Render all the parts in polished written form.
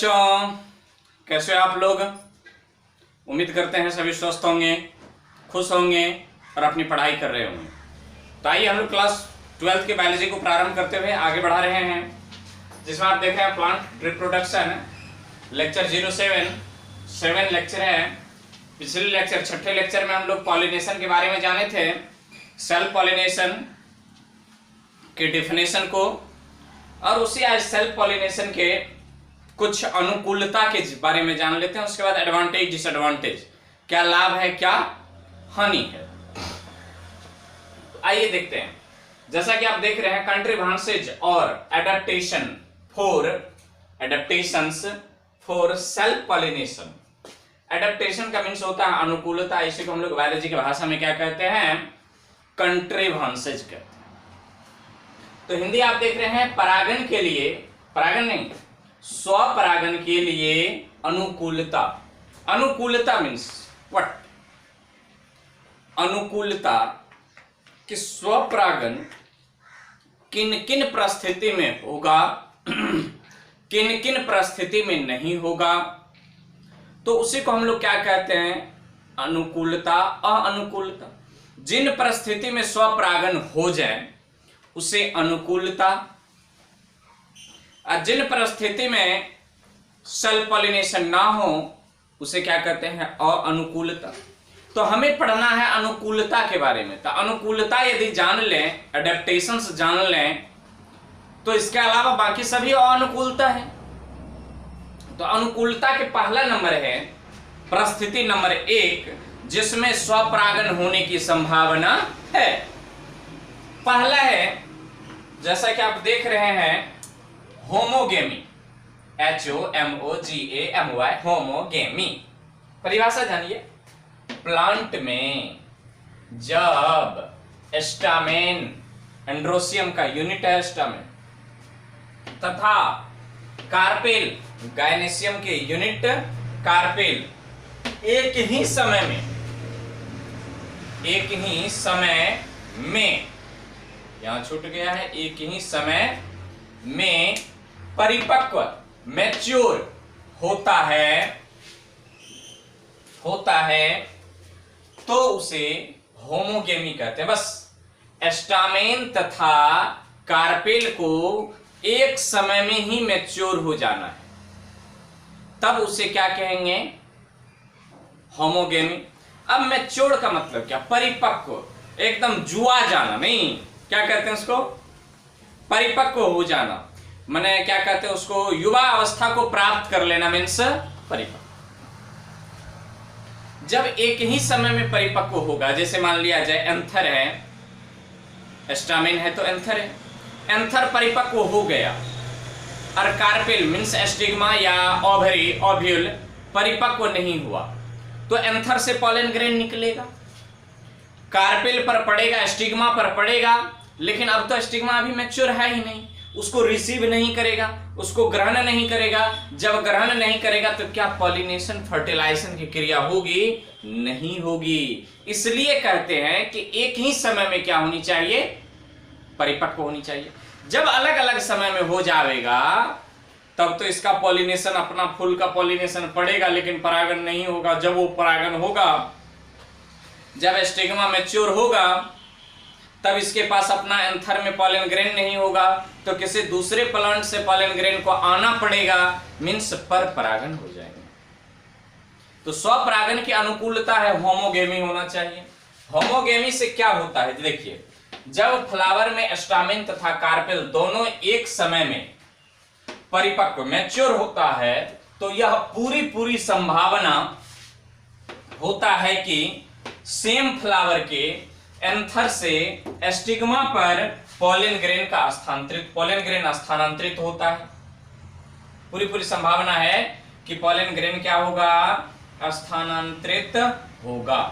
बच्चों, कैसे हो आप लोग। उम्मीद करते हैं सभी स्वस्थ होंगे, खुश होंगे और अपनी पढ़ाई कर रहे होंगे। तो आइए हम लोग क्लास 12th की बायोलॉजी को प्रारंभ करते हुए आगे बढ़ा रहे हैं, जिसमें आप देख रहे हैं प्लांट रिप्रोडक्शन लेक्चर 07 लेक्चर है। पिछले लेक्चर छठे लेक्चर में हम लोग पॉलिनेशन के बारे में जाने थे, सेल्फ पॉलिनेशन के डेफिनेशन को, और उसी आज सेल्फ पॉलिनेशन के कुछ अनुकूलता के बारे में जान लेते हैं। उसके बाद एडवांटेज डिसएडवांटेज, क्या लाभ है क्या हानि है। आइए देखते हैं। जैसा कि आप देख रहे हैं, कंट्रीब्यूशंस और adaptations for self pollination. Adaptation का मीन्स होता है अनुकूलता, इसी को हम लोग बायोलॉजी की भाषा में क्या कहते हैं, कंट्रीब्यूशंस कहते हैं। तो हिंदी आप देख रहे हैं, परागण के लिए, परागण नहीं स्वपरागण के लिए अनुकूलता। अनुकूलता मीन्स व्हाट, अनुकूलता कि स्वपरागण किन किन परिस्थिति में होगा, किन किन परिस्थिति में नहीं होगा, तो उसी को हम लोग क्या कहते हैं, अनुकूलता अनुकूलता। जिन परिस्थिति में स्वपरागण हो जाए उसे अनुकूलता, और जिन परिस्थिति में सेल्फ पॉलिनेशन ना हो उसे क्या कहते हैं, अनुकूलता। तो हमें पढ़ना है अनुकूलता के बारे में। तो अनुकूलता यदि जान लें, एडेप्टेशंस जान लें, तो इसके अलावा बाकी सभी अनुकूलता है। तो अनुकूलता के पहला नंबर है परिस्थिति नंबर 1, जिसमें स्वपरागण होने की संभावना है। पहला है, जैसा कि आप देख रहे हैं, होमोगेमी, HOMOGAMY, होमोगेमी। परिभाषा जानिए, प्लांट में जब स्टामेन, एंड्रोसियम का यूनिट है स्टामेन, तथा कार्पेल, गायनेसियम के यूनिट कार्पेल, एक ही समय में यहां छूट गया है, एक ही समय में परिपक्व, मैच्योर होता है तो उसे होमोगेमी कहते हैं। बस स्टामेन तथा कार्पेल को एक समय में ही मैच्योर हो जाना है, तब उसे क्या कहेंगे, होमोगेमी। अब मैच्योर का मतलब क्या, परिपक्व, एकदम जुआ जाना नहीं, क्या कहते हैं उसको, परिपक्व हो जाना। माने क्या कहते हैं उसको, युवा अवस्था को प्राप्त कर लेना मीन्स परिपक्व। जब एक ही समय में परिपक्व होगा, जैसे मान लिया जाए एंथर है, स्टामेन है तो एंथर है, एंथर परिपक्व हो गया, और कार्पेल मीन्स एस्टिग्मा या ओवरी, ओव्यूल परिपक्व नहीं हुआ, तो एंथर से पॉलन ग्रेन निकलेगा, कार्पेल पर पड़ेगा, स्टिग्मा पर पड़ेगा, लेकिन अब तो स्टिग्मा अभी मैच्योर है ही नहीं, उसको रिसीव नहीं करेगा, उसको ग्रहण नहीं करेगा। जब ग्रहण नहीं करेगा तो क्या पॉलिनेशन, फर्टिलाइजेशन की क्रिया होगी, नहीं होगी। इसलिए कहते हैं कि एक ही समय में क्या होनी चाहिए, परिपक्व होनी चाहिए। जब अलग अलग समय में हो जाएगा तब तो इसका पॉलिनेशन, अपना फूल का पॉलिनेशन पड़ेगा, लेकिन परागण नहीं होगा। जब वो परागण होगा, जब स्टिग्मा मैच्योर होगा, तब इसके पास अपना एंथर में पॉलन ग्रेन नहीं होगा, तो किसी दूसरे प्लांट से पॉलन ग्रेन को आना पड़ेगा, मीन्स पर परागण हो जाएगा। तो स्वपरागण की अनुकूलता है, होमोगेमी होना चाहिए। होमोगेमी से क्या होता है, देखिए, जब फ्लावर में स्टामेन तथा कार्पेल दोनों एक समय में परिपक्व, मैच्योर होता है, तो यह पूरी संभावना होता है कि सेम फ्लावर के एंथर से स्टिग्मा पर पॉलन ग्रेन स्थानांतरित होता है। पूरी संभावना है कि पॉलन ग्रेन क्या होगा, स्थानांतरित होगा।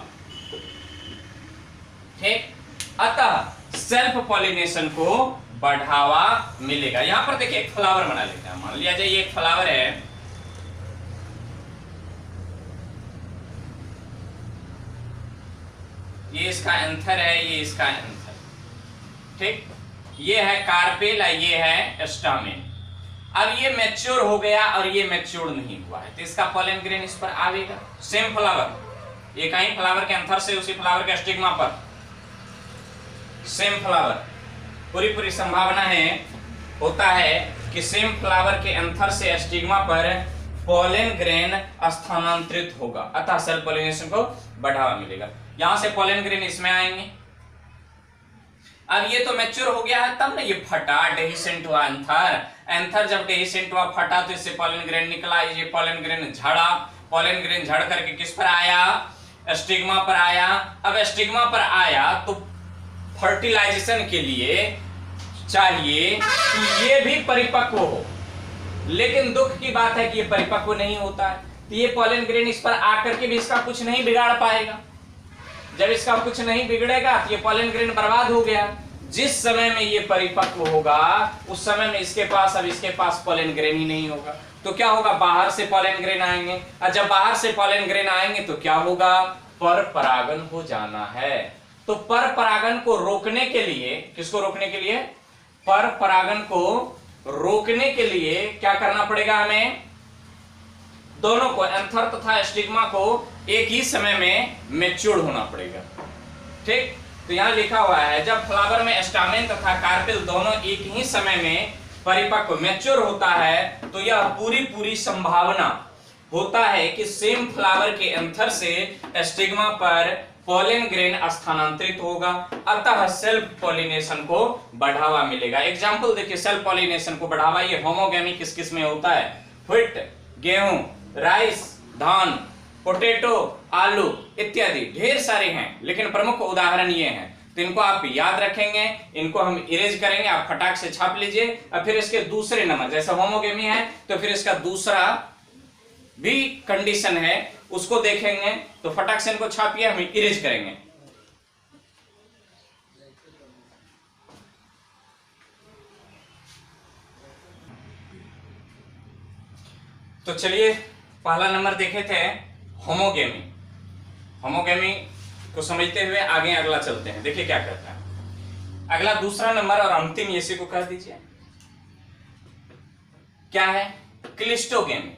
ठीक, अतः सेल्फ पॉलिनेशन को बढ़ावा मिलेगा। यहां पर देखिए एक फ्लावर बना लेते हैं, मान लिया जाए ये एक फ्लावर है, ये इसका एंथर है, ये इसका एंथर, ठीक, ये है कार्पेल, ये है स्टामेन। अब ये मैच्योर हो गया और ये मैच्योर नहीं हुआ है, तो इसका पॉलन ग्रेन इस पर आवेगा। सेम फ्लावर, एक ही फ्लावर के अंतर से उसी फ्लावर के स्टिग्मा पर सेम फ्लावर, पूरी संभावना है होता है कि सेम फ्लावर के अंतर से स्टिग्मा पर पॉलन ग्रेन स्थानांतरित होगा, अतः सेल्फ पॉलिनेशन को बढ़ावा मिलेगा। यहां से पॉलन ग्रेन इसमें आएंगे। अब ये तो मैच्योर हो गया है, तब ना ये फटा, डेहिसेंट हुआ एंथर। एंथर जब डेहिसेंट हुआ, फटा, तो इससे पॉलन ग्रेन निकला, ये पॉलन ग्रेन झड़ा, पॉलन ग्रेन झड़ करके किस पर आया, स्टिग्मा पर आया। अब स्टिग्मा पर आया तो फर्टिलाइजेशन के लिए चाहिए कि ये भी परिपक्व हो, लेकिन दुख की बात है कि ये परिपक्व नहीं होता है, तो ये पॉलन ग्रेन इस पर आकर के भी इसका कुछ नहीं बिगाड़ पाएगा। जब इसका कुछ नहीं बिगड़ेगा तो ये पॉलन ग्रेन बर्बाद हो गया। जिस समय में ये परिपक्व होगा उस समय में इसके पास पॉलन ग्रेन ही नहीं होगा, तो क्या होगा, बाहर से पॉलन ग्रेन आएंगे, और जब बाहर से पॉलन ग्रेन आएंगे तो क्या होगा, पर परागन हो जाना है। तो पर परागन को रोकने के लिए, किसको रोकने के लिए, पर परागन को रोकने के लिए क्या करना पड़ेगा, हमें दोनों को, एंथर तथा स्टिग्मा को एक ही समय में मैच्योर होना पड़ेगा। ठीक, तो यहां लिखा हुआ है जब फ्लावर में स्टामेन तथा कार्पेल दोनों एक ही समय में परिपक्व मैच्योर होता है तो यह पूरी संभावना होता है कि सेम फ्लावर के एंथर से स्टिग्मा पर पॉलन ग्रेन स्थानांतरित होगा, अतः सेल्फ पॉलिनेशन को बढ़ावा मिलेगा। एग्जाम्पल देखिए, सेल्फ पॉलिनेशन को बढ़ावा, ये होमोगेमी किस किस में होता है, व्हीट गेहूं, राइस धान, पोटैटो आलू इत्यादि ढेर सारे हैं, लेकिन प्रमुख उदाहरण ये हैं। तो इनको आप याद रखेंगे, इनको हम इरेज करेंगे, आप फटाक से छाप लीजिए। और फिर इसके दूसरे नंबर, जैसे होमोगेमी है तो फिर इसका दूसरा भी कंडीशन है, उसको देखेंगे, तो फटाक से इनको छापिए, हम इरेज करेंगे। तो चलिए पहला नंबर देखे थे होमोगेमी। होमोगेमी को समझते हुए आगे अगला चलते हैं, देखिए क्या कहता है अगला। दूसरा नंबर और अंतिम इसी को कह दीजिए, क्या है, क्लिस्टोगेमी।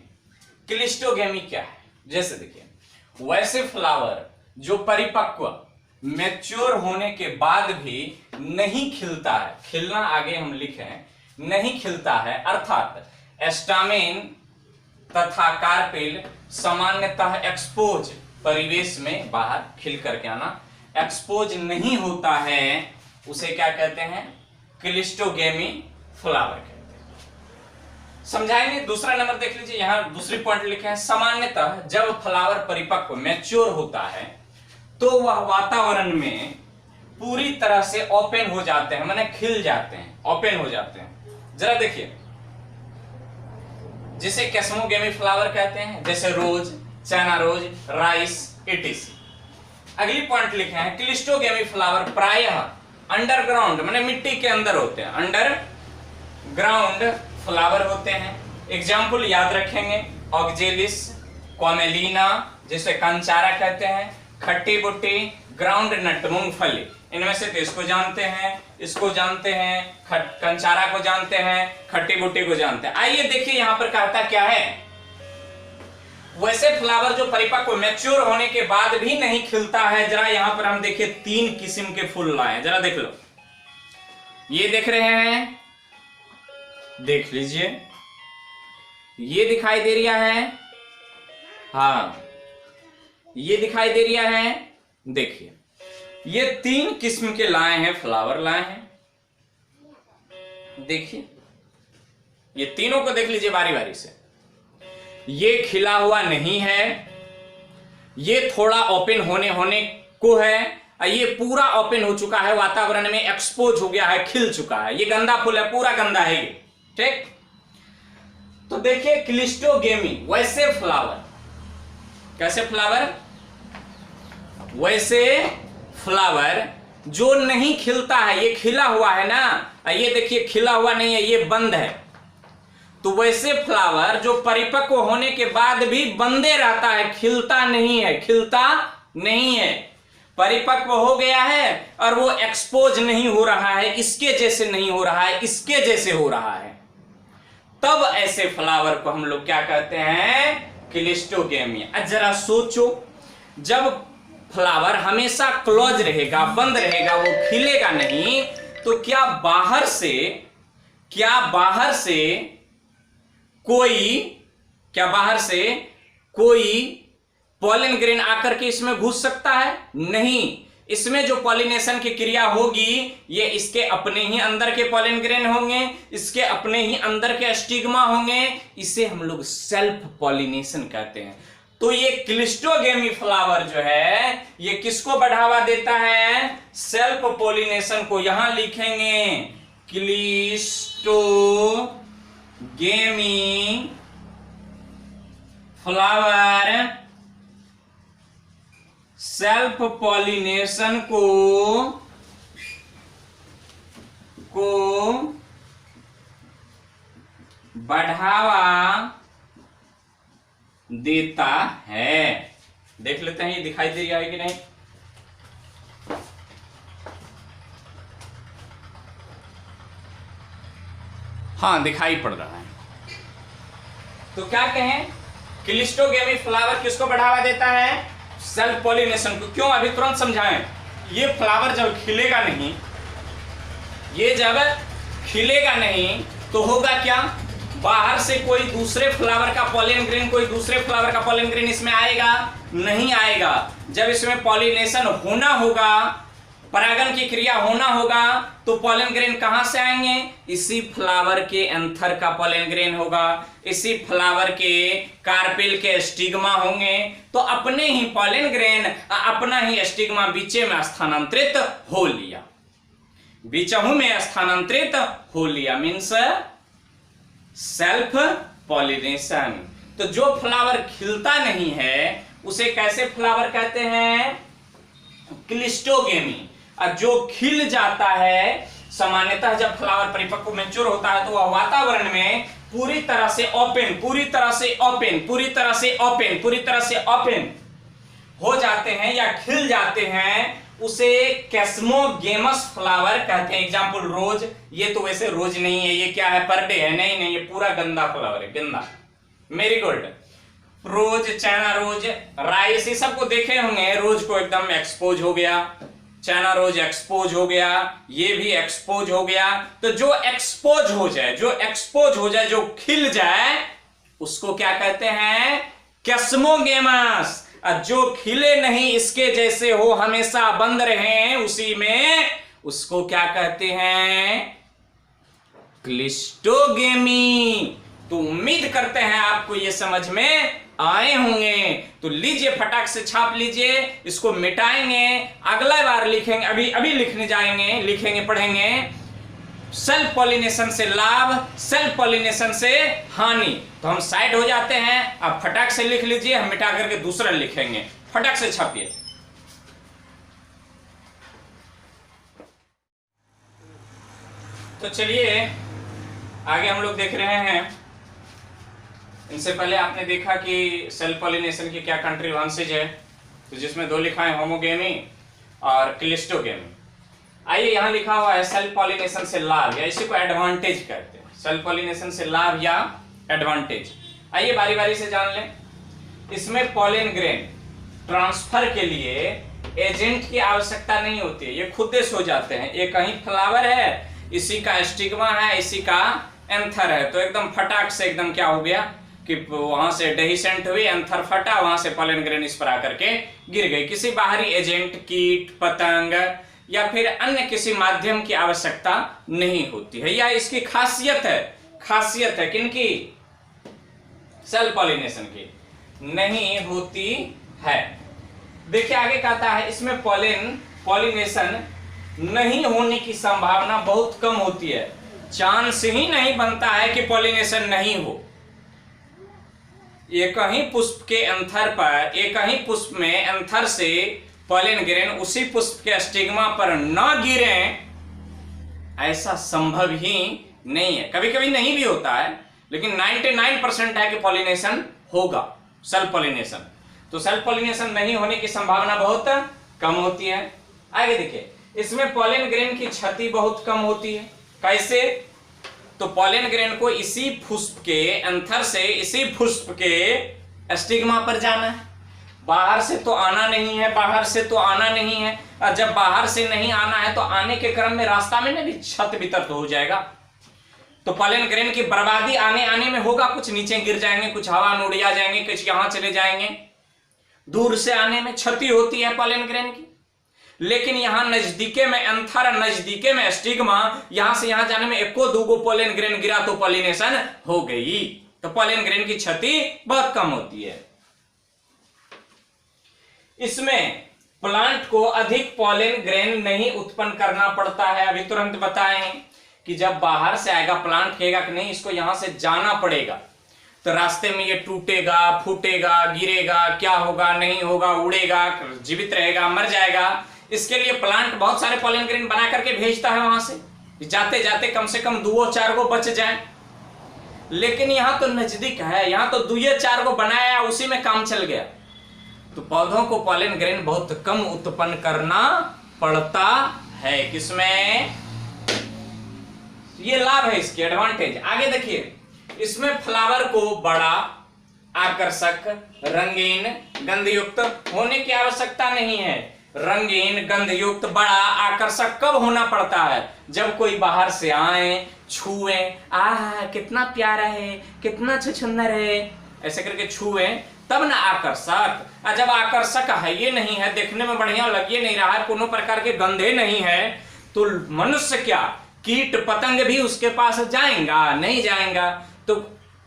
क्लिस्टोगेमी क्या है, जैसे देखिए, वैसे फ्लावर जो परिपक्व मैच्योर होने के बाद भी नहीं खिलता है, खिलना आगे हम लिखे हैं, नहीं खिलता है, अर्थात स्टामेन तथा कार्पेल सामान्यतः एक्सपोज परिवेश में बाहर खिल करके आना, एक्सपोज नहीं होता है, उसे क्या कहते हैं, क्लिस्टोगेमी फ्लावर कहते हैं। समझाएंगे। दूसरा नंबर देख लीजिए, यहां दूसरी पॉइंट लिखे हैं, सामान्यतः जब फ्लावर परिपक्व मैच्योर होता है तो वह वातावरण में पूरी तरह से ओपन हो जाते हैं, माने खिल जाते हैं, ओपन हो जाते हैं। जरा देखिए, जिसे कैस्मोगेमी फ्लावर कहते हैं, जैसे रोज, चाइना रोज, राइस इटीसी। अगली पॉइंट लिखे हैं, क्लिस्टोगेमी फ्लावर प्रायः अंडरग्राउंड माने मिट्टी के अंदर होते हैं, अंडरग्राउंड फ्लावर होते हैं। एग्जाम्पल याद रखेंगे, ऑक्जेलिस, कॉमेलिना, जिसे कंचारा कहते हैं, खट्टी बुट्टी, ग्राउंड नट मूंगफली, इनमें से तो इसको जानते हैं, इसको जानते हैं, कंचारा को जानते हैं, खट्टी बुट्टी को जानते हैं। आइए देखिए यहां पर कहता क्या है, वैसे फ्लावर जो परिपक्व मैच्योर होने के बाद भी नहीं खिलता है। जरा यहां पर हम देखिए 3 किस्म के फूल लाए, जरा देख लो, ये देख रहे हैं, देख लीजिए, ये दिखाई दे रहा है, हाँ ये दिखाई दे रहा है, देखिए ये 3 किस्म के लाए हैं, फ्लावर लाए हैं, देखिए ये तीनों को देख लीजिए बारी बारी से। ये खिला हुआ नहीं है, ये थोड़ा ओपन होने को है, और ये पूरा ओपन हो चुका है, वातावरण में एक्सपोज हो गया है, खिल चुका है। ये गंदा फूल है, पूरा गंदा है ये, ठीक। तो देखिए क्लिस्टोगेमी, वैसे फ्लावर, कैसे फ्लावर, वैसे फ्लावर जो नहीं खिलता है, ये खिला हुआ है ना, ये देखिए खिला हुआ नहीं है, ये बंद है। तो वैसे फ्लावर जो परिपक्व होने के बाद भी बंदे रहता है, खिलता नहीं है, खिलता नहीं है, परिपक्व हो गया है और वो एक्सपोज नहीं हो रहा है, इसके जैसे नहीं हो रहा है, इसके जैसे हो रहा है। तब ऐसे फ्लावर को हम लोग क्या कहते हैं, क्लिस्टोगेमी। अब जरा सोचो, जब फ्लावर हमेशा क्लोज रहेगा, बंद रहेगा, वो खिलेगा नहीं, तो क्या बाहर से कोई पॉलन ग्रेन आकर के इसमें घुस सकता है? नहीं। इसमें जो पॉलिनेशन की क्रिया होगी, ये इसके अपने ही अंदर के पॉलन ग्रेन होंगे, इसके अपने ही अंदर के स्टिग्मा होंगे, इसे हम लोग सेल्फ पॉलिनेशन कहते हैं। तो ये क्लिस्टोगेमी फ्लावर जो है, ये किसको बढ़ावा देता है? सेल्फ पॉलिनेशन को। यहां लिखेंगे क्लिस्टोगेमी फ्लावर सेल्फ पॉलिनेशन को बढ़ावा देता है। देख लेते हैं ये दिखाई दे रहा है कि नहीं। हाँ, दिखाई पड़ रहा है। तो क्या कहें, क्लिस्टोगेमी फ्लावर किसको बढ़ावा देता है? सेल्फ पॉलिनेशन को। क्यों? अभी तुरंत समझाएं। ये फ्लावर जब खिलेगा नहीं तो होगा क्या? बाहर से कोई दूसरे फ्लावर का पॉलन ग्रेन इसमें आएगा? नहीं आएगा। जब इसमें पॉलिनेशन होना होगा, परागन की क्रिया होना होगा, तो पॉलन ग्रेन कहां से आएंगे? इसी फ्लावर के एंथर का पॉलन ग्रेन होगा, इसी फ्लावर के कार्पेल के स्टिग्मा होंगे। तो अपने ही पॉलन ग्रेन, अपना ही स्टिग्मा बीचे में स्थानांतरित हो लिया, मीन्स सेल्फ पॉलिनेशन। तो जो फ्लावर खिलता नहीं है उसे कैसे फ्लावर कहते हैं? क्लिस्टोगेमी। और जो खिल जाता है, सामान्यतः जब फ्लावर परिपक्व मैच्योर होता है तो वह वातावरण में पूरी तरह से ओपन हो जाते हैं या खिल जाते हैं, उसे कैस्मोगेमस फ्लावर कहते हैं। एग्जाम्पल रोज। ये तो वैसे रोज नहीं है, ये क्या है, परडे है। नहीं, ये पूरा गंदा फ्लावर है, गंदा। मेरीगोल्ड, रोज, चाइना रोज, राइस, ये सबको देखे होंगे। रोज को एकदम एक्सपोज हो गया, चाइना रोज एक्सपोज हो गया, ये भी एक्सपोज हो गया। तो जो एक्सपोज हो जाए, जो खिल जाए, उसको क्या कहते हैं? कैस्मोगेमस। और जो खिले नहीं, इसके जैसे हो, हमेशा बंद रहे उसी में, उसको क्या कहते हैं? क्लिस्टोगेमी। तो उम्मीद करते हैं आपको ये समझ में आए होंगे। तो लीजिए, फटाक से छाप लीजिए, इसको मिटाएंगे, अगला बार लिखेंगे। अभी लिखने जाएंगे, लिखेंगे, पढ़ेंगे। सेल्फ पॉलिनेशन से लाभ, सेल्फ पॉलिनेशन से हानि। तो हम साइड हो जाते हैं। आप फटाक से लिख लीजिए, हम मिटा करके दूसरा लिखेंगे। फटाक से छापिए। तो चलिए आगे हम लोग देख रहे हैं। इनसे पहले आपने देखा कि सेल्फ पॉलिनेशन की क्या कंट्रीब्यूशंस है, तो जिसमें दो लिखा है, होमोगेमी और क्लिस्टोगेमी। आइए, यहां लिखा हुआ है सेल्फ पॉलिनेशन से लाभ, या इसी को एडवांटेज कहते हैं। सेल्फ पॉलिनेशन से लाभ या एडवांटेज। आइए बारी बारी से जान लें। इसमें पॉलन ग्रेन ट्रांसफर के लिए एजेंट की आवश्यकता नहीं होती है, ये खुद से हो जाते हैं। एक कहीं फ्लावर है, इसी का स्टिग्मा है, इसी का एंथर है, तो एकदम फटाक से एकदम क्या हो गया कि वहां से डेहिसेंट हुई, एंथर फटा, वहां से पॉलन ग्रेन इस पर आकर के गिर गई। किसी बाहरी एजेंट, कीट, पतंग या फिर अन्य किसी माध्यम की आवश्यकता नहीं होती है। या इसकी खासियत है किनकी? सेल्फ पॉलिनेशन की नहीं होती है। देखिए आगे कहता है, इसमें पॉलिनेशन नहीं होने की संभावना बहुत कम होती है। चांस ही नहीं बनता है कि पॉलिनेशन नहीं हो। एक ही पुष्प के एंथर पर, एक ही पुष्प में एंथर से पॉलन ग्रेन उसी पुष्प के स्टिग्मा पर न गिरे, ऐसा संभव ही नहीं है। कभी कभी नहीं भी होता है, लेकिन 99% है कि पॉलिनेशन होगा, सेल्फ पॉलिनेशन। तो सेल्फ पॉलिनेशन नहीं होने की संभावना बहुत कम होती है। आगे देखिए, इसमें पॉलन ग्रेन की क्षति बहुत कम होती है। कैसे? तो पॉलन ग्रेन को इसी पुष्प के एंथर से इसी पुष्प के स्टिग्मा पर जाना है। बाहर से तो आना नहीं है, बाहर से तो आना नहीं है। और जब बाहर से नहीं आना है तो आने के क्रम में रास्ता में भी छत बितर तो हो जाएगा। तो पॉलन ग्रेन की बर्बादी आने आने में होगा, कुछ नीचे गिर जाएंगे, कुछ हवा में उड़ जाएंगे, कुछ यहां चले जाएंगे। दूर से आने में क्षति होती है पॉलन ग्रेन की। लेकिन यहां नजदीके में एंथर, नजदीके में स्टिग्मा, यहां से यहां जाने में एको दूगो पॉलन ग्रेन गिरा तो पॉलिनेशन हो गई। तो पॉलन ग्रेन की क्षति बहुत कम होती है। इसमें प्लांट को अधिक पॉलन ग्रेन नहीं उत्पन्न करना पड़ता है। अभी तुरंत बताएं कि जब बाहर से आएगा प्लांट कहेगा कि नहीं, इसको यहां से जाना पड़ेगा, तो रास्ते में ये टूटेगा, फूटेगा, गिरेगा, क्या होगा, नहीं होगा, उड़ेगा, जीवित रहेगा, मर जाएगा। इसके लिए प्लांट बहुत सारे पॉलन ग्रेन बना करके भेजता है वहां से, जाते जाते कम से कम 2-4 गो बच जाए। लेकिन यहां तो नजदीक है, यहां तो 2-4 गो बनाया, उसी में काम चल गया। तो पौधों को पॉलन ग्रेन बहुत कम उत्पन्न करना पड़ता है। किसमें? ये लाभ है, इसके एडवांटेज। आगे देखिए, इसमें फ्लावर को बड़ा, आकर्षक, रंगीन, गंधयुक्त होने की आवश्यकता नहीं है। रंगीन, गंधयुक्त, बड़ा, आकर्षक कब होना पड़ता है? जब कोई बाहर से आए, छुए, आह कितना प्यारा है, कितना छुछुंदर है, ऐसे करके छुए, तब ना आकर्षक। और जब आकर्षक है ये नहीं है, देखने में बढ़िया लगे नहीं रहा है, कोनो प्रकार के गंधे नहीं है, तो मनुष्य क्या, कीट पतंग भी उसके पास जाएगा? नहीं जाएगा। तो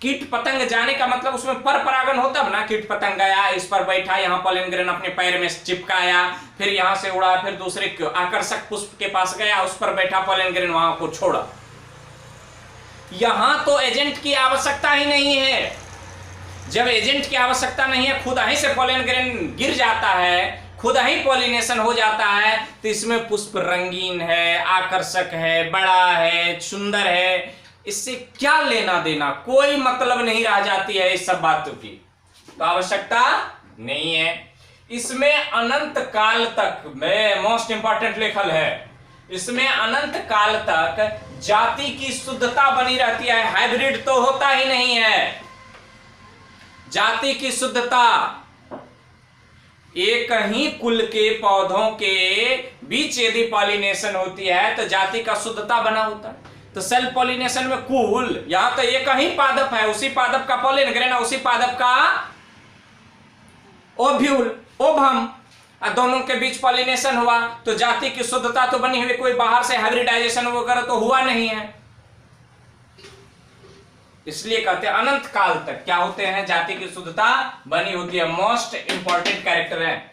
कीट पतंग जाने का मतलब उसमें पर परागण होता है ना। कीट पतंग गया, इस पर बैठा, यहाँ पॉलन ग्रेन अपने पैर में चिपकाया, फिर यहां से उड़ा, फिर दूसरे आकर्षक पुष्प के पास गया, उस पर बैठा, पॉलन ग्रेन वहां को छोड़ा। यहां तो एजेंट की आवश्यकता ही नहीं है। जब एजेंट की आवश्यकता नहीं है, खुद ही से पॉलन ग्रेन गिर जाता है, खुद ही पॉलिनेशन हो जाता है, तो इसमें पुष्प रंगीन है, आकर्षक है, बड़ा है, सुंदर है। इससे क्या लेना देना, कोई मतलब नहीं रह जाती है इस सब बातों की, तो आवश्यकता नहीं है। इसमें अनंत काल तक, में मोस्ट इंपॉर्टेंट लेखल है, इसमें अनंत काल तक जाति की शुद्धता बनी रहती है। हाइब्रिड तो होता ही नहीं है। जाति की शुद्धता, एक ही कुल के पौधों के बीच यदि पॉलिनेशन होती है तो जाति का शुद्धता बना होता है। तो सेल्फ पॉलिनेशन में कुल, यहां तो एक ही पादप है, उसी पादप का पॉलन ग्रेन, उसी पादप का ओव्यूल, ओवम, दोनों के बीच पॉलिनेशन हुआ, तो जाति की शुद्धता तो बनी हुई, कोई बाहर से हाइब्रिडाइजेशन वगैरह तो हुआ नहीं है। इसलिए कहते हैं अनंत काल तक क्या होते हैं, जाति की शुद्धता बनी होती है। मोस्ट इंपॉर्टेंट कैरेक्टर है।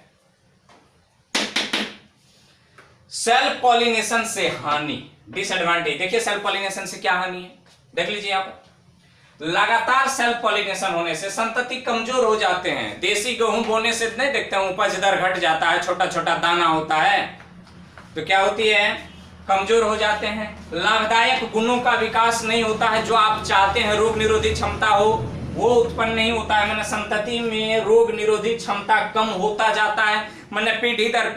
सेल्फ पॉलिनेशन से हानि, डिसएडवांटेज। देखिए सेल्फ पॉलिनेशन से क्या हानि है, देख लीजिए यहां पर। लगातार सेल्फ पॉलिनेशन होने से संतति कमजोर हो जाते हैं। देसी गेहूं बोने से नहीं देखते हैं उपज दर घट जाता है, छोटा छोटा दाना होता है, तो क्या होती है, कमजोर हो जाते हैं। लाभदायक गुणों का विकास नहीं होता है, जो आप चाहते हैं रोग निरोधी क्षमता हो वो उत्पन्न नहीं होता है। मैंने संतति में रोग निरोधी क्षमता कम होता जाता है, मैंने पीढ़ी दर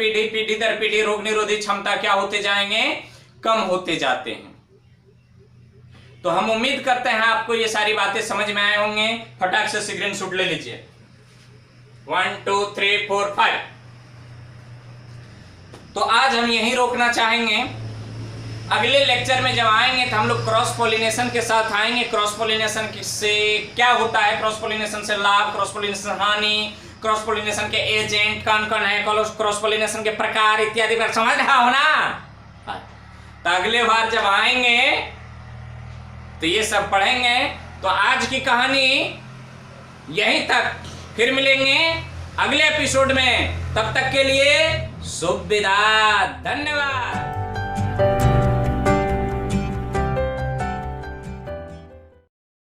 पीढ़ी रोग निरोधी क्षमता क्या होते जाएंगे, कम होते जाते हैं। तो हम उम्मीद करते हैं आपको ये सारी बातें समझ में आए होंगे। फटाक से स्क्रीनशॉट ले लीजिए। 1 2 3 4 5। तो आज हम यहीं रोकना चाहेंगे। अगले लेक्चर में जब आएंगे तो हम लोग क्रॉस पॉलिनेशन के साथ आएंगे। क्रॉस पॉलिनेशन से क्या होता है, क्रॉस पॉलिनेशन से लाभ, क्रॉस पॉलिनेशन हानि, क्रॉस पॉलिनेशन के एजेंट कौन कौन है, क्रॉस पॉलिनेशन के प्रकार इत्यादि पर समझ रहा हो ना। तो अगले बार जब आएंगे तो ये सब पढ़ेंगे। तो आज की कहानी यहीं तक, फिर मिलेंगे अगले एपिसोड में। तब तक के लिए शुभ विदा, धन्यवाद।